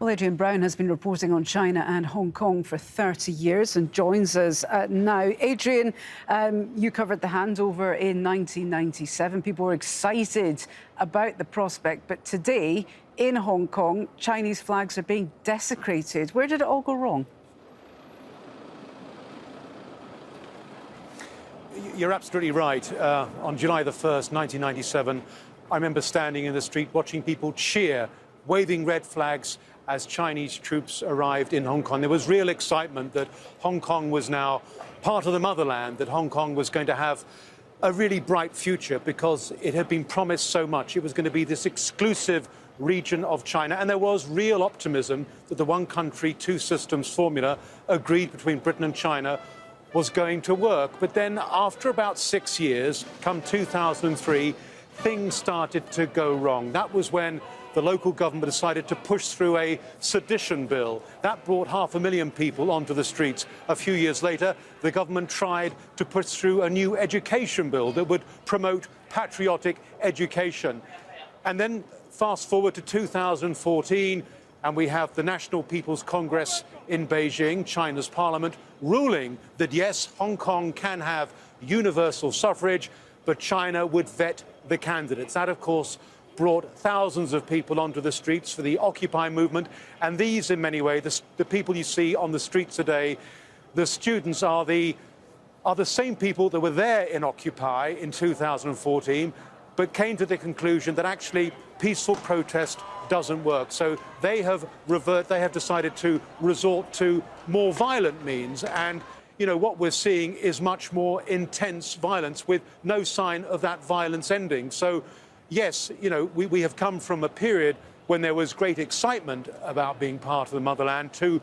Well, Adrian Brown has been reporting on China and Hong Kong for 30 years and joins us now. Adrian, you covered the handover in 1997. People were excited about the prospect, but today in Hong Kong, Chinese flags are being desecrated. Where did it all go wrong? You're absolutely right. On July the 1st, 1997, I remember standing in the street watching people cheer, waving red flags as Chinese troops arrived in Hong Kong. There was real excitement that Hong Kong was now part of the motherland, that Hong Kong was going to have a really bright future because it had been promised so much. It was going to be this exclusive region of China, and there was real optimism that the one country, two systems formula agreed between Britain and China was going to work. But then after about 6 years, come 2003, things started to go wrong. That was when the local government decided to push through a sedition bill. That brought 500,000 people onto the streets. A few years later, the government tried to push through a new education bill that would promote patriotic education. And then fast forward to 2014, and we have the National People's Congress in Beijing, China's parliament, ruling that yes, Hong Kong can have universal suffrage, but China would vet the candidates. That, of course, brought thousands of people onto the streets for the Occupy movement. And these, in many ways, the people you see on the streets today, the students are the same people that were there in Occupy in 2014, but came to the conclusion that actually peaceful protest doesn't work. So they have decided to resort to more violent means. And you know, what we're seeing is much more intense violence with no sign of that violence ending. So yes, you know, we have come from a period when there was great excitement about being part of the motherland to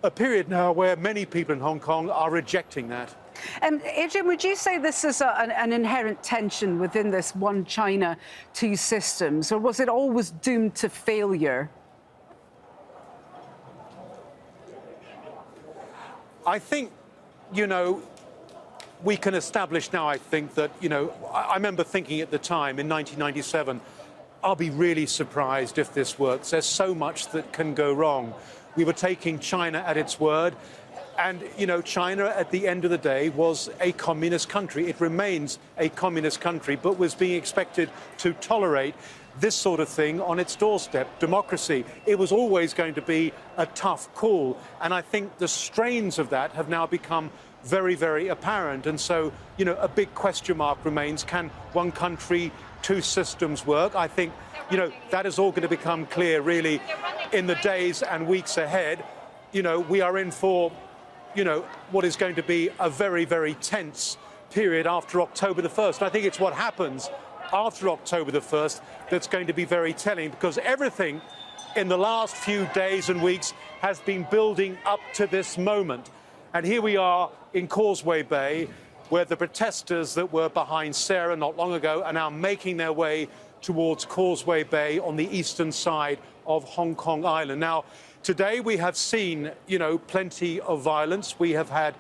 a period now where many people in Hong Kong are rejecting that. Adrian, would you say this is an inherent tension within this one China, two systems, or was it always doomed to failure? I think, you know, we can establish now, I think, that, you know, I remember thinking at the time in 1997, I'll be really surprised if this works. There's so much that can go wrong. We were taking China at its word. And, you know, China, at the end of the day, was a communist country. It remains a communist country, but was being expected to tolerate this sort of thing on its doorstep, democracy. It was always going to be a tough call. And I think the strains of that have now become very, very apparent. And so, you know, a big question mark remains, can one country, two systems work? I think, you know, that is all going to become clear, really, in the days and weeks ahead. You know, we are in for, you know, what is going to be a very, very tense period after October the 1st. I think it's what happens after October the 1st that's going to be very telling, because everything in the last few days and weeks has been building up to this moment. And here we are in Causeway Bay, where the protesters that were behind Sarah not long ago are now making their way towards Causeway Bay on the eastern side of Hong Kong Island. Now, today we have seen, you know, plenty of violence. We have had,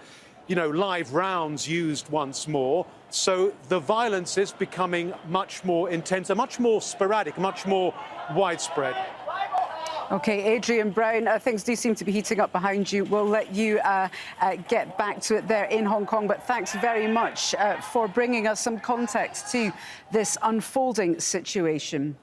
you know, live rounds used once more. So the violence is becoming much more intense, and much more sporadic, much more widespread. OK, Adrian Brown, things do seem to be heating up behind you. We'll let you get back to it there in Hong Kong. But thanks very much for bringing us some context to this unfolding situation.